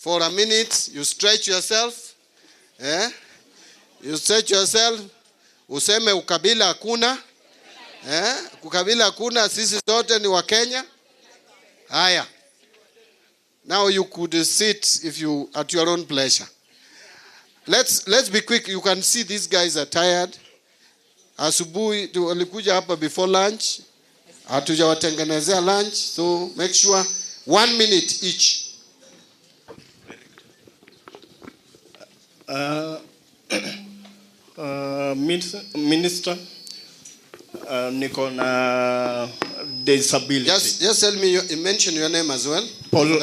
for a minute, you stretch yourself. You stretch yourself. Useme ukabila hakuna. Ukabila hakuna, sisi sote ni wa Kenya. Haya. Now you could sit if you at your own pleasure. Let's be quick. You can see these guys are tired. Asubuhi walikuja hapa before lunch. Hatujawatengenezea lunch, so make sure 1 minute each. Minister, niko na disability. Just tell me, mention your name as well. Paul.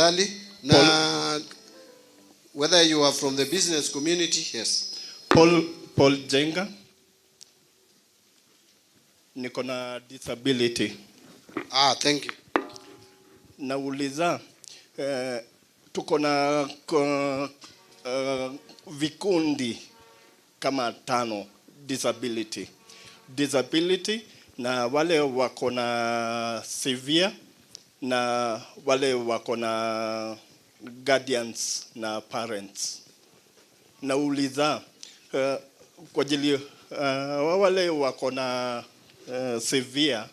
Whether you are from the business community, yes. Paul Jenga. Niko na disability. Thank you. Nauliza, tuko na vikundi kama 5 disability na wale wako na severe na wale wako na guardians na parents. Nauliza, kwa ajili wale wako na severe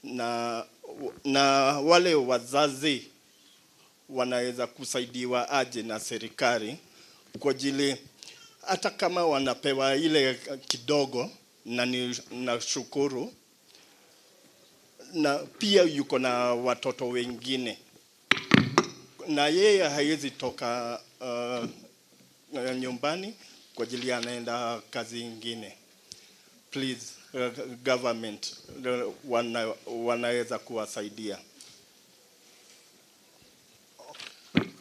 na wale wazazi wanaweza kusaidiwa aje na serikali kwa ajili hata kama wanapewa ile kidogo, na nashukuru, na pia yuko na watoto wengine na yeye haiwezi toka nyumbani kwa ajili anaenda kazi nyingine. Please, government wanaweza kuwasaidia.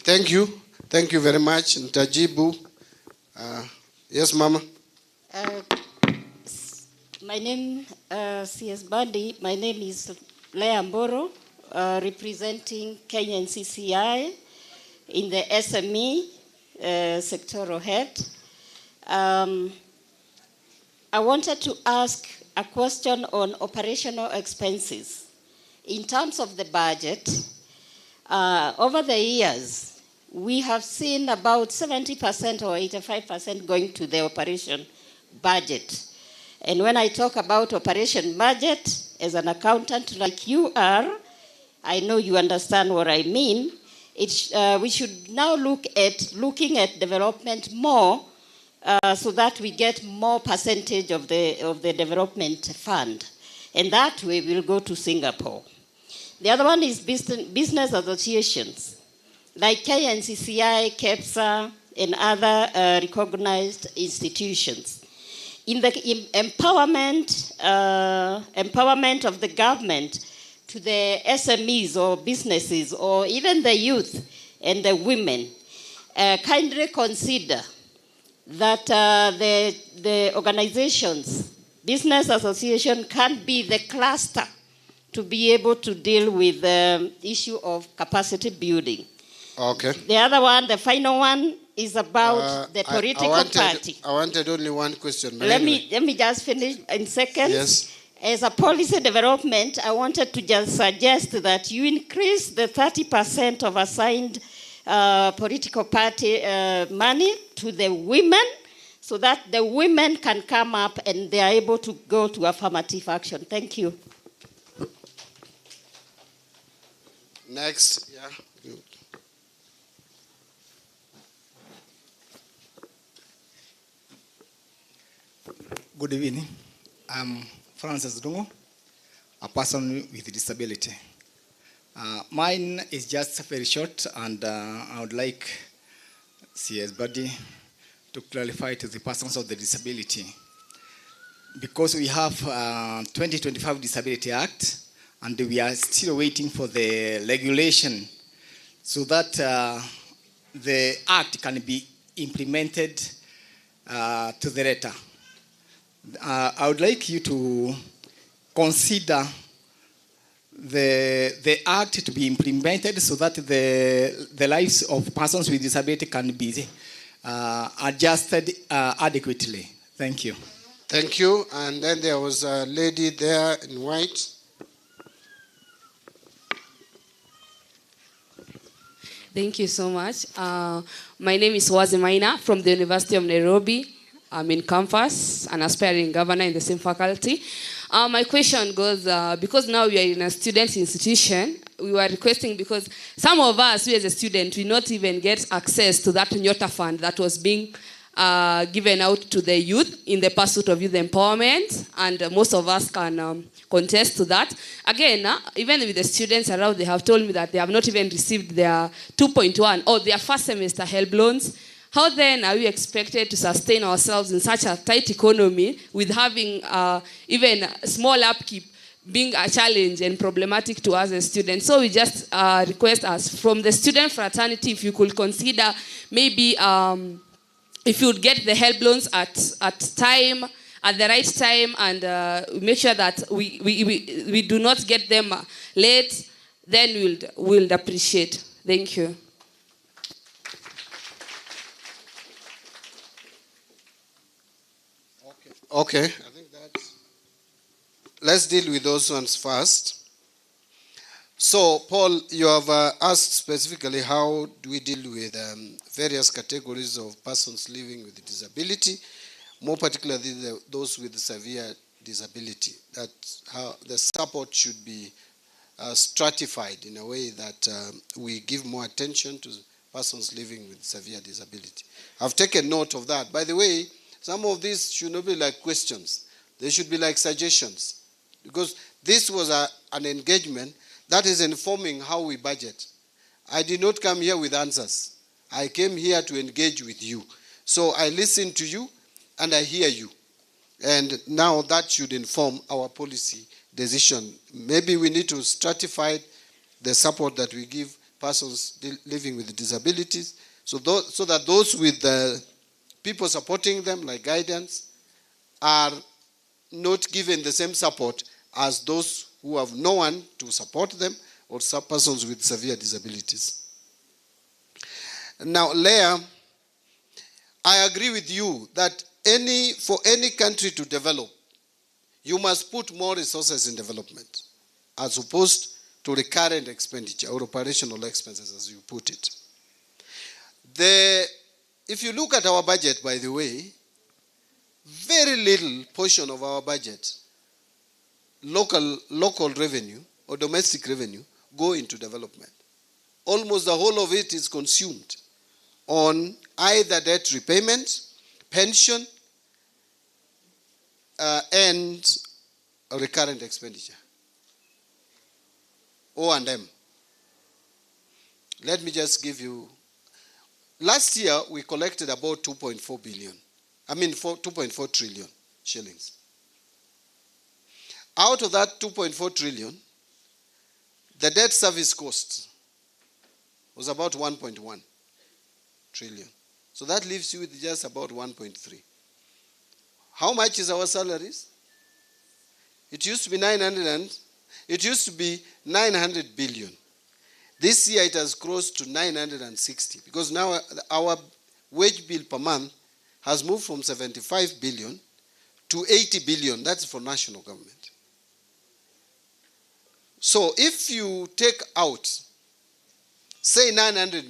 Thank you very much. Ntajibu. Yes, Mama. My name CS Mbadi. My name is Lea Mboro, representing Kenyan CCI in the SME sectoral head. I wanted to ask a question on operational expenses. In terms of the budget, over the years, we have seen about 70% or 85% going to the operation budget. And when I talk about operation budget, as an accountant like you are, I know you understand what I mean. We should now looking at development more, so that we get more percentage of the development fund. And that way we'll go to Singapore. The other one is business associations, like KNCCI, KEPSA, and other recognized institutions. In the empowerment of the government to the SMEs or businesses or even the youth and the women, kindly consider that the organizations, business association can be the cluster to be able to deal with the issue of capacity building. Okay. The other one, the final one, is about the political party. I wanted only one question. Let me just finish in seconds. Yes. As a policy development, I wanted to just suggest that you increase the 30% of assigned political party money to the women, so that the women can come up and they are able to go to affirmative action. Thank you. Next, yeah. Good evening. I'm Francis Dungo, a person with disability. Mine is just very short, and I would like CS Mbadi to clarify to the persons of the disability. Because we have 2025 Disability Act, and we are still waiting for the regulation so that the act can be implemented to the letter. I would like you to consider the act to be implemented so that the lives of persons with disability can be adjusted adequately. Thank you. Thank you. And then there was a lady there in white. Thank you so much. My name is Wazi Maina from the University of Nairobi. I'm in campus, an aspiring governor in the same faculty. My question goes, because now we are in a student institution, we were requesting, because some of us, we as a student, we not even get access to that Nyota fund that was being given out to the youth in the pursuit of youth empowerment, and most of us can contest to that. Again, even with the students around, they have told me that they have not even received their 2.1 or their first semester HELB loans. How then are we expected to sustain ourselves in such a tight economy with having even small upkeep being a challenge and problematic to us as students? So we just request us from the student fraternity, if you could consider maybe if you would get the HELB loans at the right time, and make sure that we do not get them late, then we'll appreciate. Thank you. Okay, I think that's... Let's deal with those ones first. So, Paul, you have asked specifically how do we deal with various categories of persons living with disability, more particularly those with severe disability. That's how the support should be stratified in a way that we give more attention to persons living with severe disability. I've taken note of that. By the way, some of these should not be like questions. They should be like suggestions. Because this was an engagement that is informing how we budget. I did not come here with answers. I came here to engage with you. So I listen to you and I hear you. And now that should inform our policy decision. Maybe we need to stratify the support that we give persons living with disabilities, so that those with people supporting them, like guidance, are not given the same support as those who have no one to support them, or some persons with severe disabilities. Now, Leah, I agree with you that for any country to develop, you must put more resources in development, as opposed to recurrent expenditure or operational expenses, as you put it. If you look at our budget, by the way, very little portion of our budget, local revenue or domestic revenue, go into development. Almost the whole of it is consumed on either debt repayment, pension, and recurrent expenditure. O&M. Let me just give you... Last year, we collected about 2.4 billion. 2.4 trillion shillings. Out of that 2.4 trillion, the debt service cost was about 1.1 trillion. So that leaves you with just about 1.3. How much is our salaries? It used to be 900 billion. This year it has crossed to 960, because now our wage bill per month has moved from 75 billion to 80 billion. That's for national government. So if you take out, say 900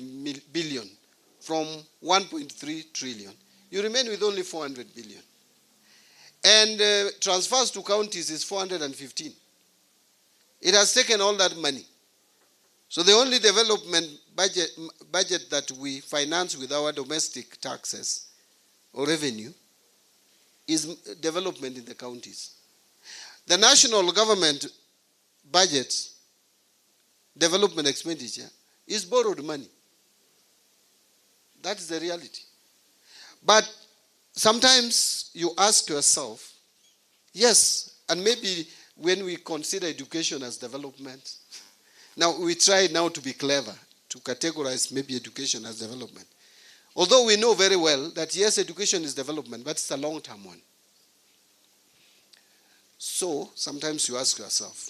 billion from 1.3 trillion, you remain with only 400 billion. And transfers to counties is 415. It has taken all that money. So the only development budget that we finance with our domestic taxes or revenue is development in the counties. The national government budget, development expenditure, is borrowed money. That is the reality. But sometimes you ask yourself, yes, and maybe when we consider education as development, now we try now to be clever, to categorize maybe education as development. Although we know very well that yes, education is development, but it's a long-term one. So sometimes you ask yourself,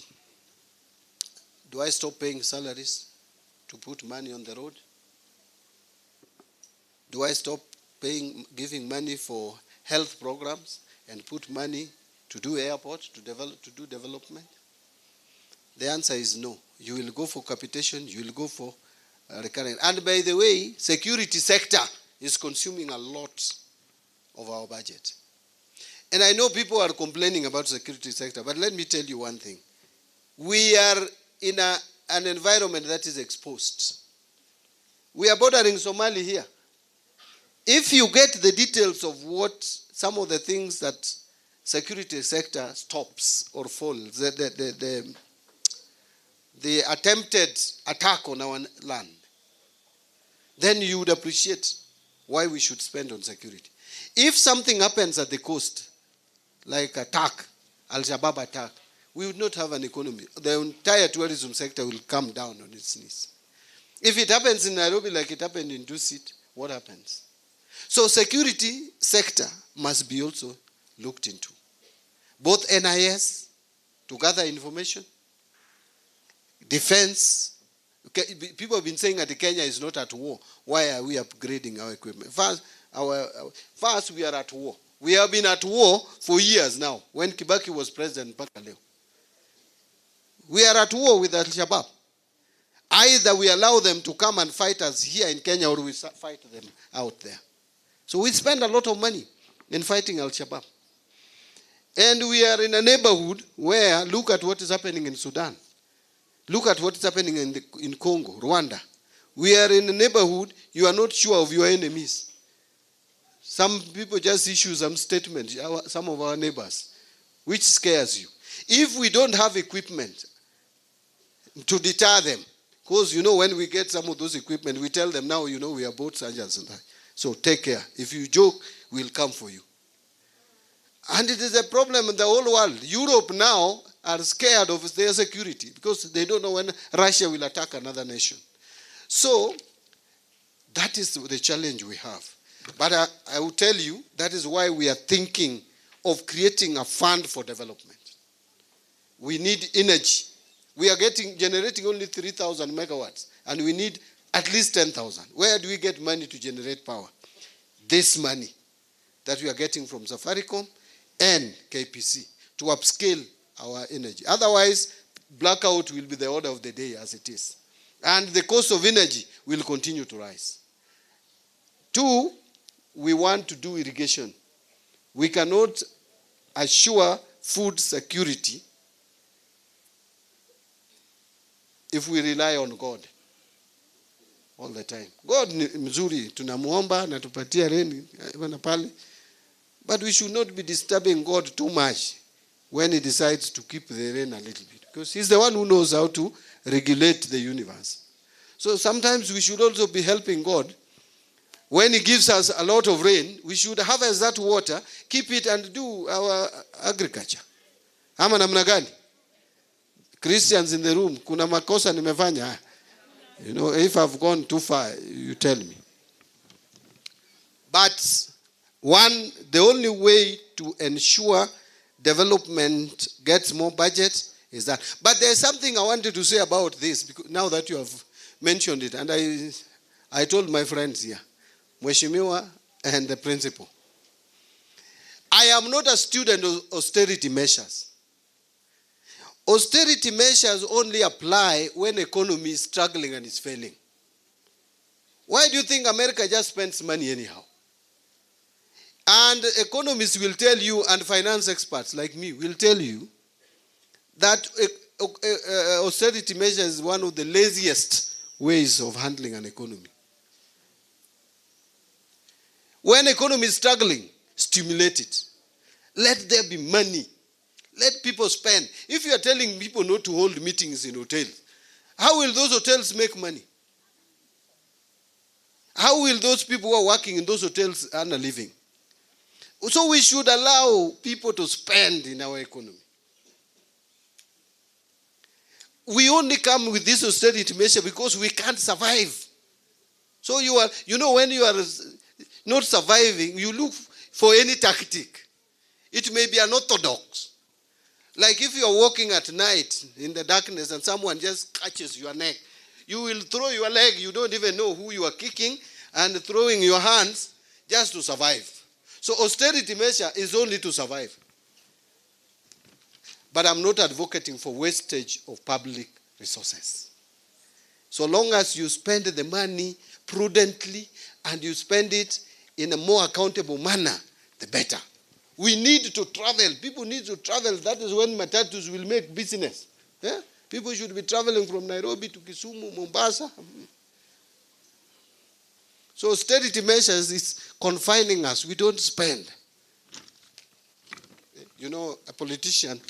do I stop paying salaries to put money on the road? Do I stop giving money for health programs and put money to do airport, to do development? The answer is no. You will go for capitation, you will go for recurrent. And by the way, security sector is consuming a lot of our budget. And I know people are complaining about security sector, but let me tell you one thing. We are in an environment that is exposed. We are bordering Somalia here. If you get the details of what some of the things that security sector stops or falls, the attempted attack on our land, then you would appreciate why we should spend on security. If something happens at the coast, like attack, AL-SHABAAB attack, we would not have an economy. The entire tourism sector will come down on its knees. If it happens in Nairobi like it happened in Dusit, what happens? So security sector must be also looked into. Both NIS to gather information, defense. People have been saying that Kenya is not at war. Why are we upgrading our equipment? First, we are at war. We have been at war for years now. When Kibaki was president, we are at war with Al-Shabaab. Either we allow them to come and fight us here in Kenya, or we fight them out there. So we spend a lot of money in fighting Al-Shabaab. And we are in a neighborhood where, look at what is happening in Sudan. Look at what is happening in Congo, Rwanda. We are in a neighborhood, you are not sure of your enemies. Some people just issue some statements, some of our neighbors, which scares you. If we don't have equipment to deter them, because, when we get some of those equipment, we tell them now, we are both soldiers. So take care. If you joke, we'll come for you. And it is a problem in the whole world. Europe now are scared of their security because they don't know when Russia will attack another nation. So that is the challenge we have. But I will tell you, that is why we are thinking of creating a fund for development. We need energy. We are generating only 3,000 megawatts, and we need at least 10,000. Where do we get money to generate power? This money that we are getting from Safaricom and KPC to upscale our energy. Otherwise, blackout will be the order of the day as it is. And the cost of energy will continue to rise. 2, we want to do irrigation. We cannot assure food security if we rely on God all the time. God ni mzuri, tunamuomba na tupatia rain na pale. But we should not be disturbing God too much when he decides to keep the rain a little bit, because he's the one who knows how to regulate the universe. So sometimes we should also be helping God. When he gives us a lot of rain, we should harvest that water, keep it, and do our agriculture. Ama namna gani? Christians in the room, kuna makosa nimefanya. If I've gone too far, you tell me. But the only way to ensure development gets more budget is that. But there's something I wanted to say about this, because now that you have mentioned it, and I told my friends here, Mheshimiwa and the principal, I am not a student of austerity measures. Austerity measures only apply when economy is struggling and is failing. Why do you think America just spends money anyhow? And economists will tell you, and finance experts like me will tell you, that austerity measure is one of the laziest ways of handling an economy. When economy is struggling, stimulate it. Let there be money. Let people spend. If you are telling people not to hold meetings in hotels, how will those hotels make money? How will those people who are working in those hotels earn a living? So we should allow people to spend in our economy. We only come with this austerity measure because we can't survive. So when you are not surviving, you look for any tactic. It may be unorthodox. Like if you are walking at night in the darkness and someone just catches your neck, you will throw your leg, you don't even know who you are kicking, and throwing your hands just to survive. So austerity measure is only to survive. But I'm not advocating for wastage of public resources. So long as you spend the money prudently and you spend it in a more accountable manner, the better. We need to travel. People need to travel. That is when matatus will make business. Yeah? People should be traveling from Nairobi to Kisumu, Mombasa. So austerity measures is confining us. We don't spend. You know, a politician